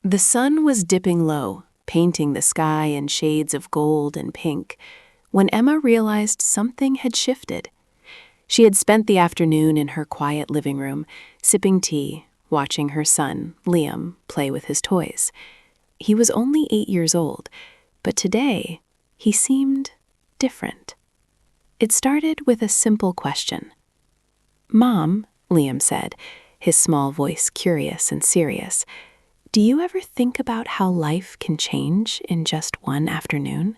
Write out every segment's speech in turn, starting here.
The sun was dipping low, painting the sky in shades of gold and pink, when Emma realized something had shifted. She had spent the afternoon in her quiet living room, sipping tea, watching her son, Liam, play with his toys. He was only 8 years old, but today he seemed different. It started with a simple question. "Mom," Liam said, his small voice curious and serious, "do you ever think about how life can change in just one afternoon?"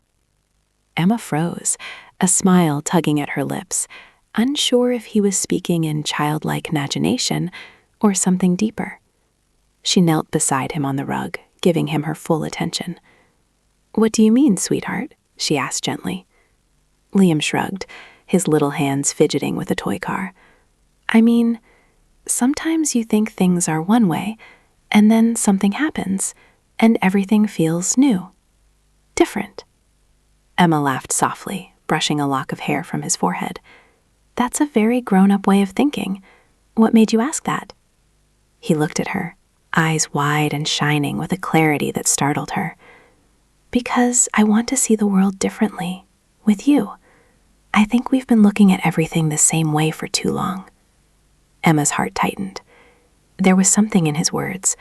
Emma froze, a smile tugging at her lips, unsure if he was speaking in childlike imagination or something deeper. She knelt beside him on the rug, giving him her full attention. "What do you mean, sweetheart?" she asked gently. Liam shrugged, his little hands fidgeting with a toy car. "I mean, sometimes you think things are one way, and then something happens, and everything feels new. Different." Emma laughed softly, brushing a lock of hair from his forehead. "That's a very grown-up way of thinking. What made you ask that?" He looked at her, eyes wide and shining with a clarity that startled her. "Because I want to see the world differently, with you. I think we've been looking at everything the same way for too long." Emma's heart tightened. There was something in his words,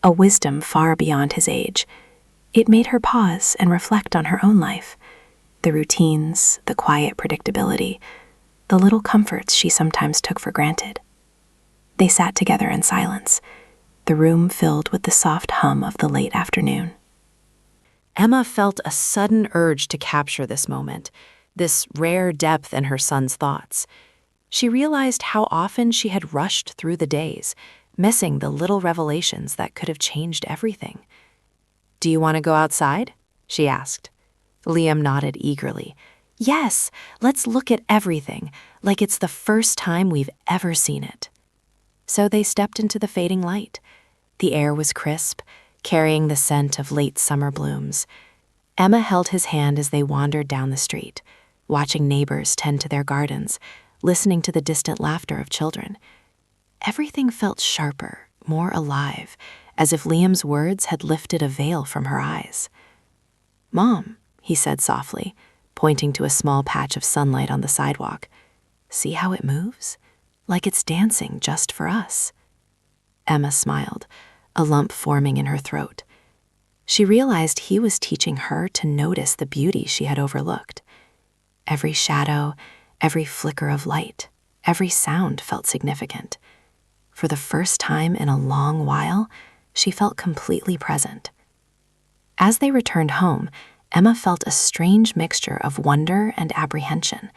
a wisdom far beyond his age. It made her pause and reflect on her own life, the routines, the quiet predictability, the little comforts she sometimes took for granted. They sat together in silence, the room filled with the soft hum of the late afternoon. Emma felt a sudden urge to capture this moment, this rare depth in her son's thoughts. She realized how often she had rushed through the days, missing the little revelations that could have changed everything. "Do you want to go outside?" she asked. Liam nodded eagerly. "Yes, let's look at everything, like it's the first time we've ever seen it." So they stepped into the fading light. The air was crisp, carrying the scent of late summer blooms. Emma held his hand as they wandered down the street, watching neighbors tend to their gardens, listening to the distant laughter of children. Everything felt sharper, more alive, as if Liam's words had lifted a veil from her eyes. "Mom," he said softly, pointing to a small patch of sunlight on the sidewalk. "See how it moves? Like it's dancing just for us." Emma smiled, a lump forming in her throat. She realized he was teaching her to notice the beauty she had overlooked. Every shadow, every flicker of light, every sound felt significant. For the first time in a long while, she felt completely present. As they returned home, Emma felt a strange mixture of wonder and apprehension.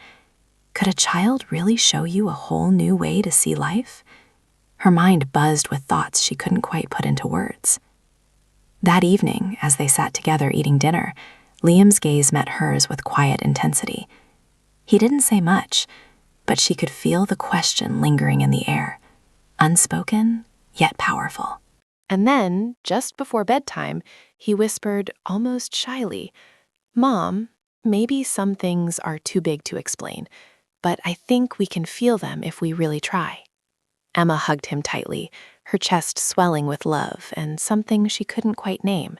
Could a child really show you a whole new way to see life? Her mind buzzed with thoughts she couldn't quite put into words. That evening, as they sat together eating dinner, Liam's gaze met hers with quiet intensity. He didn't say much, but she could feel the question lingering in the air, unspoken, yet powerful. And then, just before bedtime, he whispered almost shyly, "Mom, maybe some things are too big to explain, but I think we can feel them if we really try." Emma hugged him tightly, her chest swelling with love and something she couldn't quite name.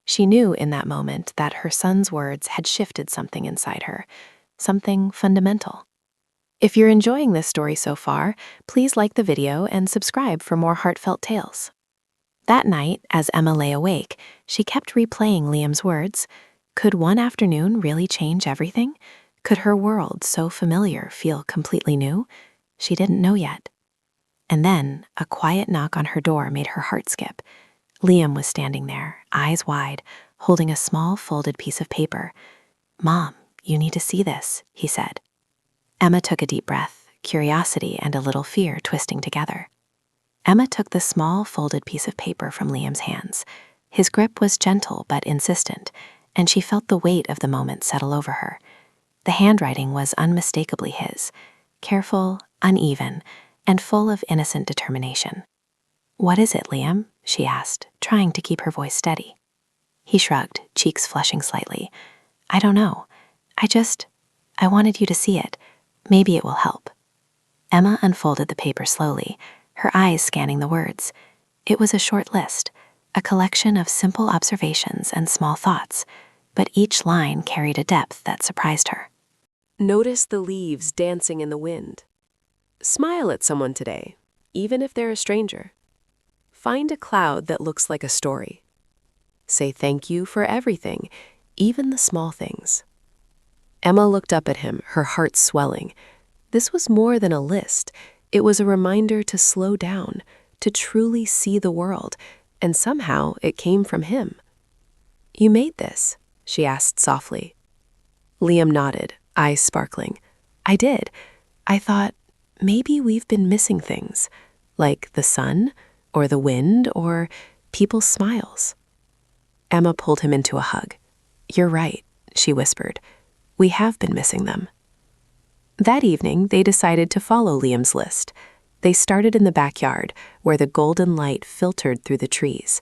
She knew in that moment that her son's words had shifted something inside her, something fundamental. If you're enjoying this story so far, please like the video and subscribe for more heartfelt tales. That night, as Emma lay awake, she kept replaying Liam's words. Could one afternoon really change everything? Could her world, so familiar, feel completely new? She didn't know yet. And then, a quiet knock on her door made her heart skip. Liam was standing there, eyes wide, holding a small folded piece of paper. "Mom, you need to see this," he said. Emma took a deep breath, curiosity and a little fear twisting together. Emma took the small folded piece of paper from Liam's hands. His grip was gentle but insistent, and she felt the weight of the moment settle over her. The handwriting was unmistakably his, careful, uneven, and full of innocent determination. "What is it, Liam?" she asked, trying to keep her voice steady. He shrugged, cheeks flushing slightly. "I don't know. I wanted you to see it. Maybe it will help." Emma unfolded the paper slowly, her eyes scanning the words. It was a short list, a collection of simple observations and small thoughts, but each line carried a depth that surprised her. Notice the leaves dancing in the wind. Smile at someone today, even if they're a stranger. Find a cloud that looks like a story. Say thank you for everything, even the small things. Emma looked up at him, her heart swelling. This was more than a list. It was a reminder to slow down, to truly see the world, and somehow it came from him. "You made this?" she asked softly. Liam nodded, eyes sparkling. "I did. I thought, maybe we've been missing things, like the sun, or the wind, or people's smiles." Emma pulled him into a hug. "You're right," she whispered. "We have been missing them." That evening, they decided to follow Liam's list. They started in the backyard, where the golden light filtered through the trees.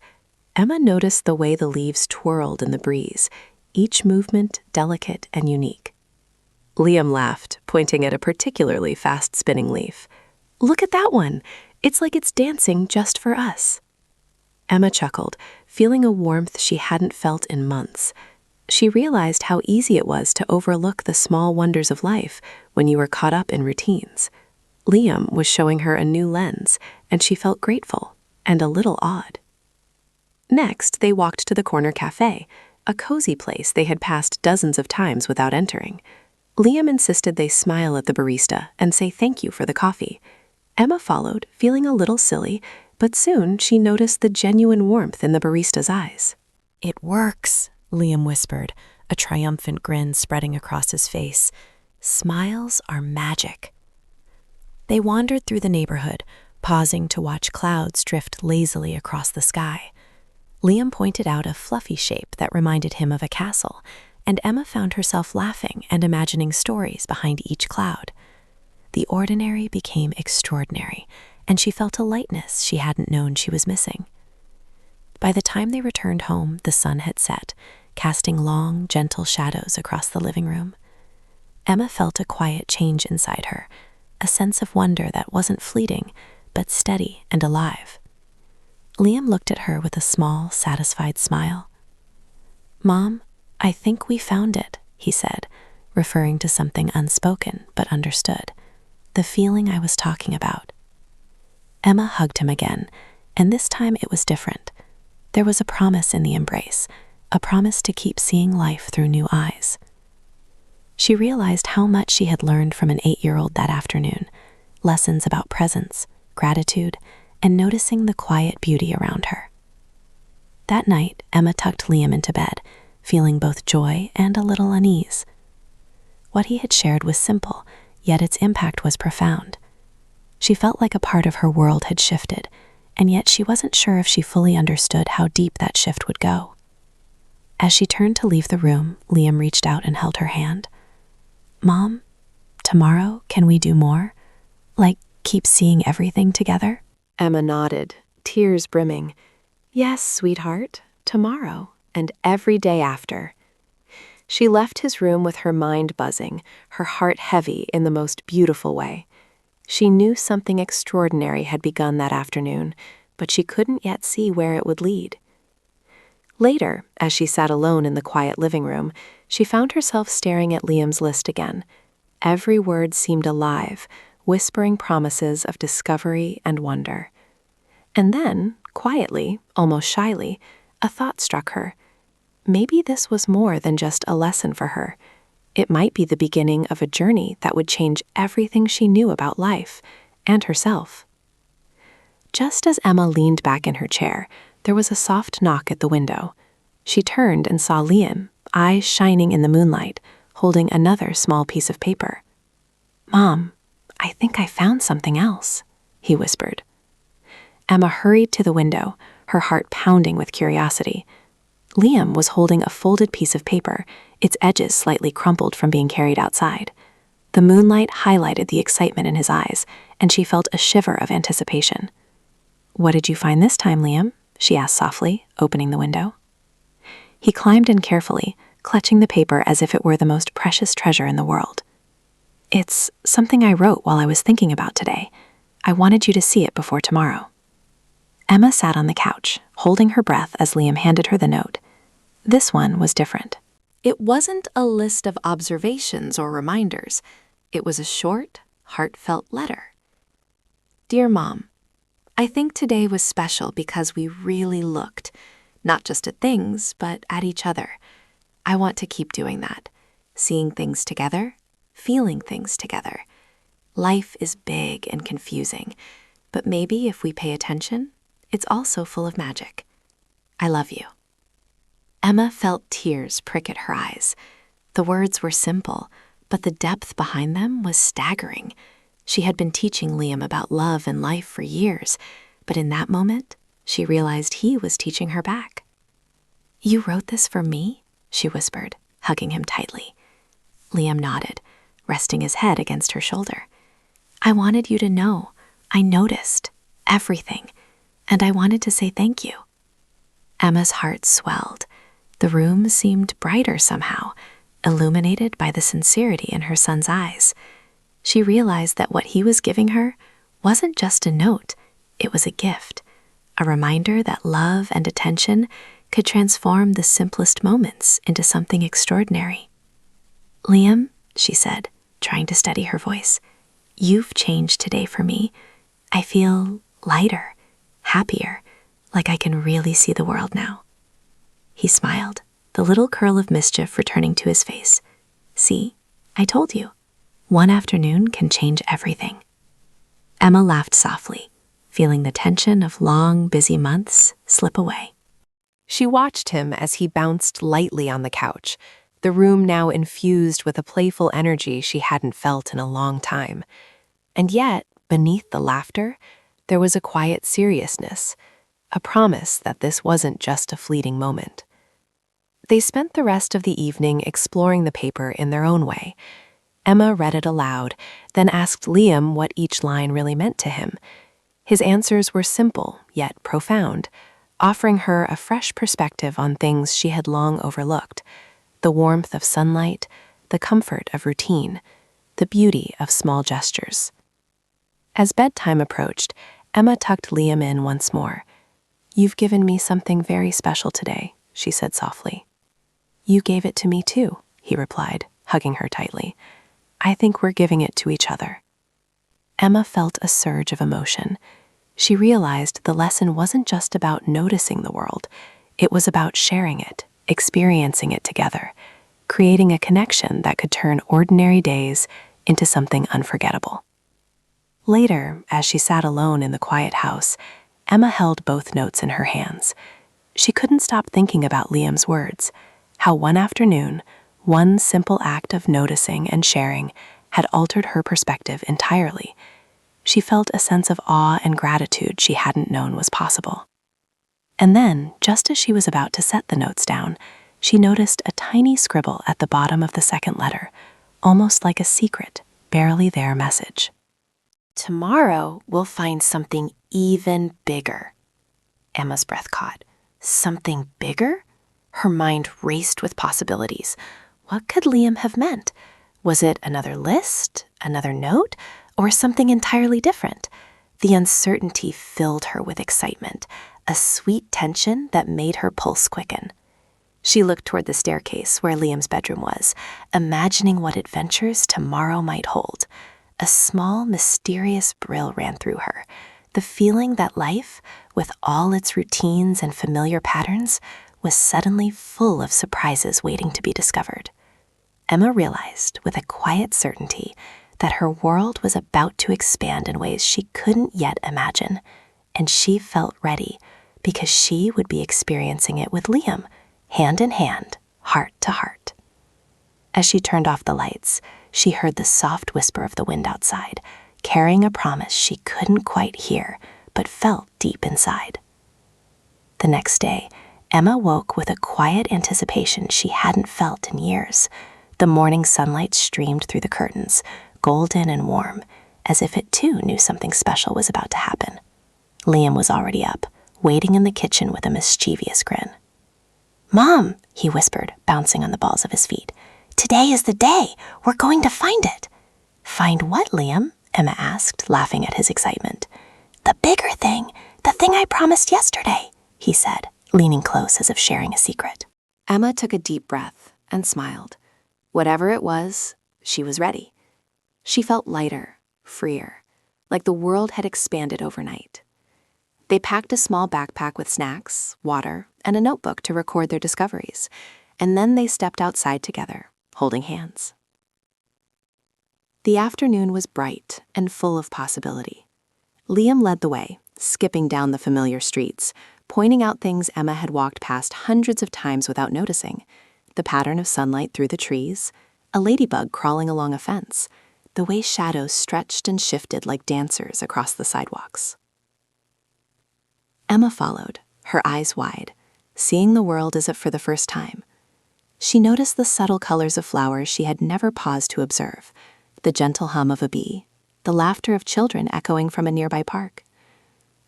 Emma noticed the way the leaves twirled in the breeze, each movement delicate and unique. Liam laughed, pointing at a particularly fast-spinning leaf. "Look at that one! It's like it's dancing just for us." Emma chuckled, feeling a warmth she hadn't felt in months. She realized how easy it was to overlook the small wonders of life when you were caught up in routines. Liam was showing her a new lens, and she felt grateful and a little awed. Next, they walked to the corner cafe, a cozy place they had passed dozens of times without entering. Liam insisted they smile at the barista and say thank you for the coffee. Emma followed, feeling a little silly, but soon she noticed the genuine warmth in the barista's eyes. "It works," Liam whispered, a triumphant grin spreading across his face. "Smiles are magic." They wandered through the neighborhood, pausing to watch clouds drift lazily across the sky. Liam pointed out a fluffy shape that reminded him of a castle, and Emma found herself laughing and imagining stories behind each cloud. The ordinary became extraordinary, and she felt a lightness she hadn't known she was missing. By the time they returned home, the sun had set, casting long, gentle shadows across the living room. Emma felt a quiet change inside her, a sense of wonder that wasn't fleeting, but steady and alive. Liam looked at her with a small, satisfied smile. "Mom, I think we found it," he said, referring to something unspoken but understood, the feeling I was talking about. Emma hugged him again, and this time it was different. There was a promise in the embrace, a promise to keep seeing life through new eyes. She realized how much she had learned from an 8-year-old that afternoon, lessons about presence, gratitude, and noticing the quiet beauty around her. That night, Emma tucked Liam into bed, feeling both joy and a little unease. What he had shared was simple, yet its impact was profound. She felt like a part of her world had shifted, and yet she wasn't sure if she fully understood how deep that shift would go. As she turned to leave the room, Liam reached out and held her hand. "Mom, tomorrow can we do more? Like, keep seeing everything together?" Emma nodded, tears brimming. "Yes, sweetheart, tomorrow and every day after." She left his room with her mind buzzing, her heart heavy in the most beautiful way. She knew something extraordinary had begun that afternoon, but she couldn't yet see where it would lead. Later, as she sat alone in the quiet living room, she found herself staring at Liam's list again. Every word seemed alive, whispering promises of discovery and wonder. And then, quietly, almost shyly, a thought struck her. Maybe this was more than just a lesson for her. It might be the beginning of a journey that would change everything she knew about life and herself. Just as Emma leaned back in her chair, there was a soft knock at the window. She turned and saw Liam, eyes shining in the moonlight, holding another small piece of paper. "Mom, I think I found something else," he whispered. Emma hurried to the window, her heart pounding with curiosity. Liam was holding a folded piece of paper, its edges slightly crumpled from being carried outside. The moonlight highlighted the excitement in his eyes, and she felt a shiver of anticipation. "What did you find this time, Liam?" she asked softly, opening the window. He climbed in carefully, clutching the paper as if it were the most precious treasure in the world. "It's something I wrote while I was thinking about today. I wanted you to see it before tomorrow." Emma sat on the couch, holding her breath as Liam handed her the note. This one was different. It wasn't a list of observations or reminders. It was a short, heartfelt letter. Dear Mom, I think today was special because we really looked, not just at things, but at each other. I want to keep doing that, seeing things together, feeling things together. Life is big and confusing, but maybe if we pay attention, it's also full of magic. I love you. Emma felt tears prick at her eyes. The words were simple, but the depth behind them was staggering. She had been teaching Liam about love and life for years, but in that moment, she realized he was teaching her back. You wrote this for me? She whispered, hugging him tightly. Liam nodded, resting his head against her shoulder. I wanted you to know. I noticed everything, and I wanted to say thank you. Emma's heart swelled. The room seemed brighter somehow, illuminated by the sincerity in her son's eyes. She realized that what he was giving her wasn't just a note, it was a gift, a reminder that love and attention could transform the simplest moments into something extraordinary. Liam, she said, trying to steady her voice, you've changed today for me. I feel lighter, happier, like I can really see the world now. He smiled, the little curl of mischief returning to his face. See, I told you. One afternoon can change everything. Emma laughed softly, feeling the tension of long, busy months slip away. She watched him as he bounced lightly on the couch, the room now infused with a playful energy she hadn't felt in a long time. And yet, beneath the laughter, there was a quiet seriousness, a promise that this wasn't just a fleeting moment. They spent the rest of the evening exploring the paper in their own way. Emma read it aloud, then asked Liam what each line really meant to him. His answers were simple, yet profound, offering her a fresh perspective on things she had long overlooked: the warmth of sunlight, the comfort of routine, the beauty of small gestures. As bedtime approached, Emma tucked Liam in once more. You've given me something very special today, she said softly. You gave it to me too, he replied, hugging her tightly. I think we're giving it to each other. Emma felt a surge of emotion. She realized the lesson wasn't just about noticing the world. It was about sharing it, experiencing it together, creating a connection that could turn ordinary days into something unforgettable. Later, as she sat alone in the quiet house, Emma held both notes in her hands. She couldn't stop thinking about Liam's words, how one afternoon, one simple act of noticing and sharing had altered her perspective entirely. She felt a sense of awe and gratitude she hadn't known was possible. And then, just as she was about to set the notes down, she noticed a tiny scribble at the bottom of the second letter, almost like a secret, barely there message. Tomorrow we'll find something even bigger. Emma's breath caught. Something bigger? Her mind raced with possibilities. What could Liam have meant? Was it another list, another note, or something entirely different? The uncertainty filled her with excitement, a sweet tension that made her pulse quicken. She looked toward the staircase where Liam's bedroom was, imagining what adventures tomorrow might hold. A small, mysterious thrill ran through her, the feeling that life, with all its routines and familiar patterns, was suddenly full of surprises waiting to be discovered. Emma realized, with a quiet certainty, that her world was about to expand in ways she couldn't yet imagine, and she felt ready because she would be experiencing it with Liam, hand in hand, heart to heart. As she turned off the lights, she heard the soft whisper of the wind outside, carrying a promise she couldn't quite hear, but felt deep inside. The next day, Emma woke with a quiet anticipation she hadn't felt in years. The morning sunlight streamed through the curtains, golden and warm, as if it too knew something special was about to happen. Liam was already up, waiting in the kitchen with a mischievous grin. Mom, he whispered, bouncing on the balls of his feet. Today is the day. We're going to find it. Find what, Liam? Emma asked, laughing at his excitement. The bigger thing. The thing I promised yesterday, he said, leaning close as if sharing a secret. Emma took a deep breath and smiled. Whatever it was, she was ready. She felt lighter, freer, like the world had expanded overnight. They packed a small backpack with snacks, water, and a notebook to record their discoveries, and then they stepped outside together, holding hands. The afternoon was bright and full of possibility. Liam led the way, skipping down the familiar streets, pointing out things Emma had walked past hundreds of times without noticing: the pattern of sunlight through the trees, a ladybug crawling along a fence, the way shadows stretched and shifted like dancers across the sidewalks. Emma followed, her eyes wide, seeing the world as if for the first time. She noticed the subtle colors of flowers she had never paused to observe, the gentle hum of a bee, the laughter of children echoing from a nearby park.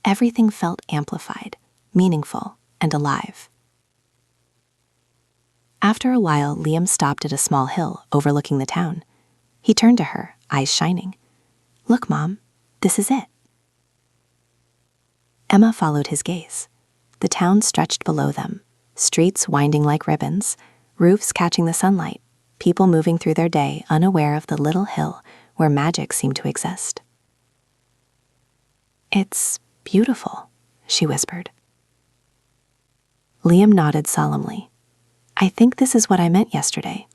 Everything felt amplified, meaningful, and alive. After a while, Liam stopped at a small hill overlooking the town. He turned to her, eyes shining. "Look, Mom, this is it." Emma followed his gaze. The town stretched below them, streets winding like ribbons, roofs catching the sunlight, people moving through their day unaware of the little hill where magic seemed to exist. "It's beautiful," she whispered. Liam nodded solemnly. "I think this is what I meant yesterday.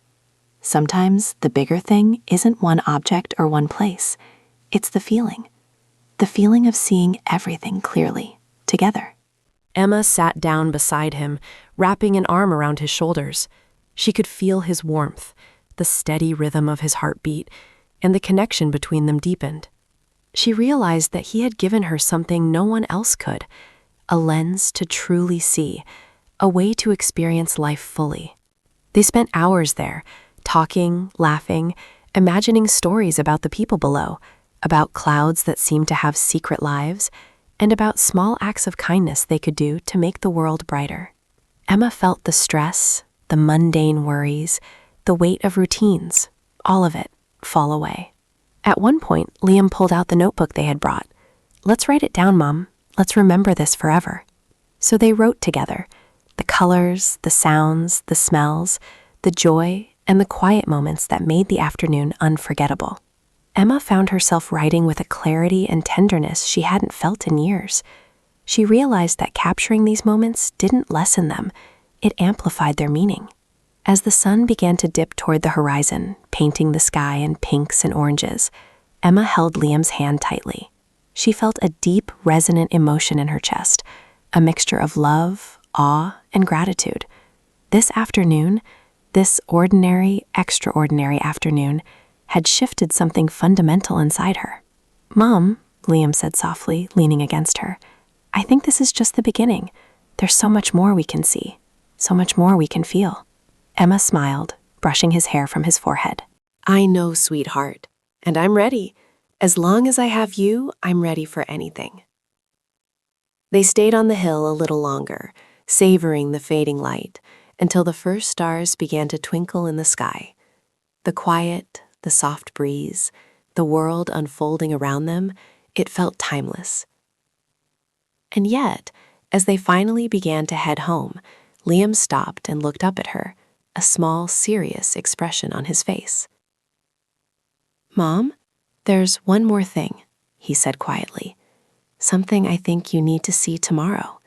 Sometimes the bigger thing isn't one object or one place. It's the feeling of seeing everything clearly, together." Emma sat down beside him, wrapping an arm around his shoulders. She could feel his warmth, the steady rhythm of his heartbeat, and the connection between them deepened. She realized that he had given her something no one else could: a lens to truly see, a way to experience life fully. They spent hours there, talking, laughing, imagining stories about the people below, about clouds that seemed to have secret lives, and about small acts of kindness they could do to make the world brighter. Emma felt the stress, the mundane worries, the weight of routines, all of it, fall away. At one point, Liam pulled out the notebook they had brought. "Let's write it down, Mom. Let's remember this forever." So they wrote together: the colors, the sounds, the smells, the joy, and the quiet moments that made the afternoon unforgettable. Emma found herself writing with a clarity and tenderness she hadn't felt in years. She realized that capturing these moments didn't lessen them, it amplified their meaning. As the sun began to dip toward the horizon, painting the sky in pinks and oranges, Emma held Liam's hand tightly. She felt a deep, resonant emotion in her chest, a mixture of love, awe, and gratitude. This afternoon, this ordinary, extraordinary afternoon, had shifted something fundamental inside her. "Mom," Liam said softly, leaning against her, "I think this is just the beginning. There's so much more we can see, so much more we can feel." Emma smiled, brushing his hair from his forehead. "I know, sweetheart, and I'm ready. As long as I have you, I'm ready for anything." They stayed on the hill a little longer, savoring the fading light, until the first stars began to twinkle in the sky. The quiet, the soft breeze, the world unfolding around them, it felt timeless. And yet, as they finally began to head home, Liam stopped and looked up at her, a small, serious expression on his face. "Mom, there's one more thing," he said quietly. "Something I think you need to see tomorrow.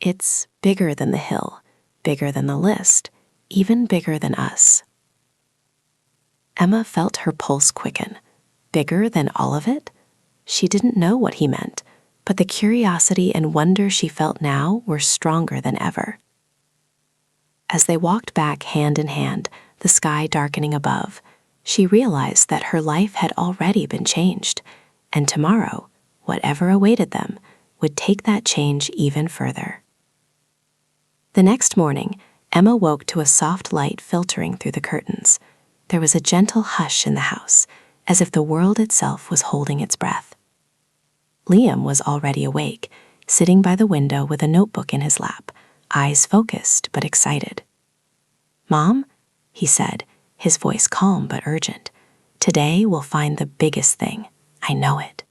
It's bigger than the hill, bigger than the list, even bigger than us." Emma felt her pulse quicken. Bigger than all of it? She didn't know what he meant, but the curiosity and wonder she felt now were stronger than ever. As they walked back hand in hand, the sky darkening above, she realized that her life had already been changed, and tomorrow, whatever awaited them, would take that change even further. The next morning, Emma woke to a soft light filtering through the curtains. There was a gentle hush in the house, as if the world itself was holding its breath. Liam was already awake, sitting by the window with a notebook in his lap, eyes focused but excited. "Mom," he said, his voice calm but urgent, "today we'll find the biggest thing. I know it."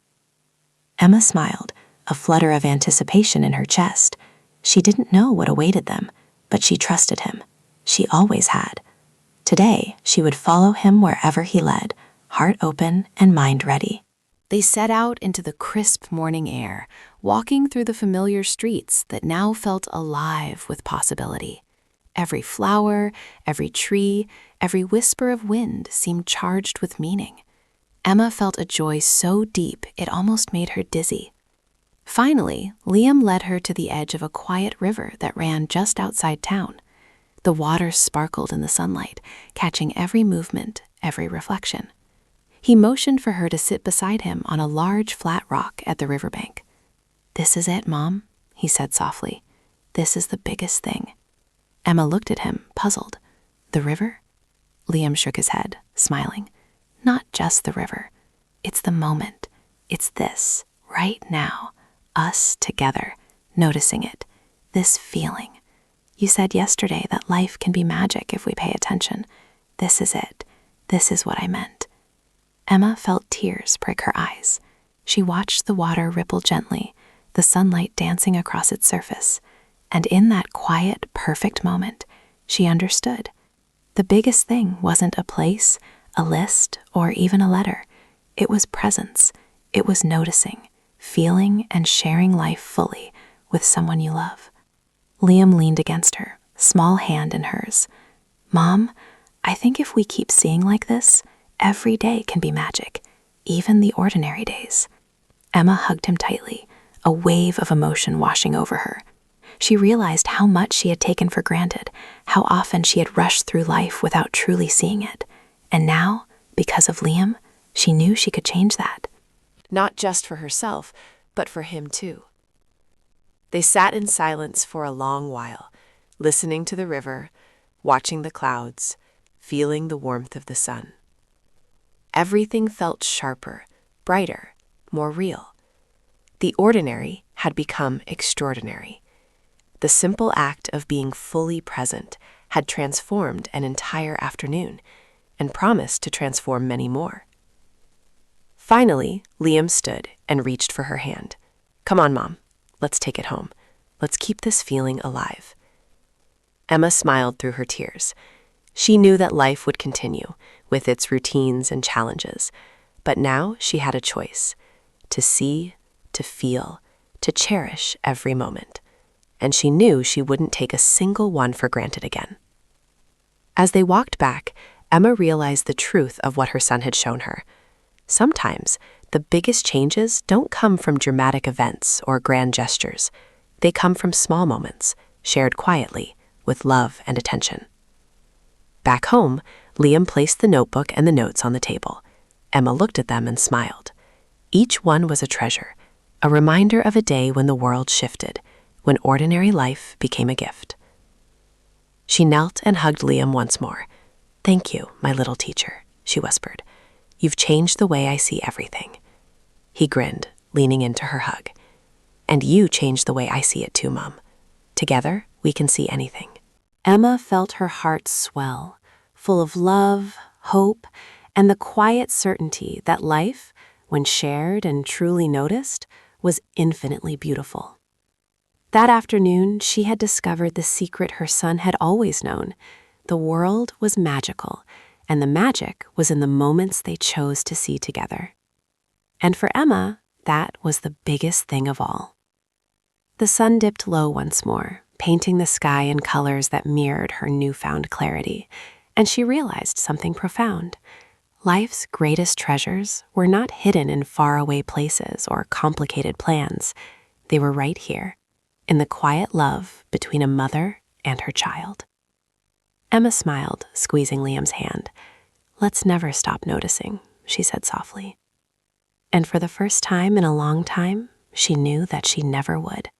Emma smiled, a flutter of anticipation in her chest. She didn't know what awaited them, but she trusted him. She always had. Today, she would follow him wherever he led, heart open and mind ready. They set out into the crisp morning air, walking through the familiar streets that now felt alive with possibility. Every flower, every tree, every whisper of wind seemed charged with meaning. Emma felt a joy so deep it almost made her dizzy. Finally, Liam led her to the edge of a quiet river that ran just outside town. The water sparkled in the sunlight, catching every movement, every reflection. He motioned for her to sit beside him on a large flat rock at the riverbank. "This is it, Mom," he said softly. "This is the biggest thing." Emma looked at him, puzzled. "The river?" Liam shook his head, smiling. "Not just the river. It's the moment. It's this, right now, us together, noticing it, this feeling. You said yesterday that life can be magic if we pay attention. This is it. This is what I meant." Emma felt tears prick her eyes. She watched the water ripple gently, the sunlight dancing across its surface. And in that quiet, perfect moment, she understood. The biggest thing wasn't a place, a list, or even a letter. It was presence. It was noticing, feeling, and sharing life fully with someone you love. Liam leaned against her, small hand in hers. "Mom, I think if we keep seeing like this, every day can be magic, even the ordinary days." Emma hugged him tightly, a wave of emotion washing over her. She realized how much she had taken for granted, how often she had rushed through life without truly seeing it. And now, because of Liam, she knew she could change that. Not just for herself, but for him too. They sat in silence for a long while, listening to the river, watching the clouds, feeling the warmth of the sun. Everything felt sharper, brighter, more real. The ordinary had become extraordinary. The simple act of being fully present had transformed an entire afternoon and promised to transform many more. Finally, Liam stood and reached for her hand. "Come on, Mom. Let's take it home. Let's keep this feeling alive." Emma smiled through her tears. She knew that life would continue, with its routines and challenges, but now she had a choice: to see, to feel, to cherish every moment. And she knew she wouldn't take a single one for granted again. As they walked back, Emma realized the truth of what her son had shown her. Sometimes, the biggest changes don't come from dramatic events or grand gestures. They come from small moments, shared quietly, with love and attention. Back home, Liam placed the notebook and the notes on the table. Emma looked at them and smiled. Each one was a treasure, a reminder of a day when the world shifted, when ordinary life became a gift. She knelt and hugged Liam once more. "Thank you, my little teacher," she whispered. "You've changed the way I see everything." He grinned, leaning into her hug. "And you changed the way I see it too, Mom. Together, we can see anything." Emma felt her heart swell, full of love, hope, and the quiet certainty that life, when shared and truly noticed, was infinitely beautiful. That afternoon, she had discovered the secret her son had always known. The world was magical, and the magic was in the moments they chose to see together. And for Emma, that was the biggest thing of all. The sun dipped low once more, painting the sky in colors that mirrored her newfound clarity, and she realized something profound. Life's greatest treasures were not hidden in faraway places or complicated plans. They were right here, in the quiet love between a mother and her child. Emma smiled, squeezing Liam's hand. "Let's never stop noticing," she said softly. And for the first time in a long time, she knew that she never would.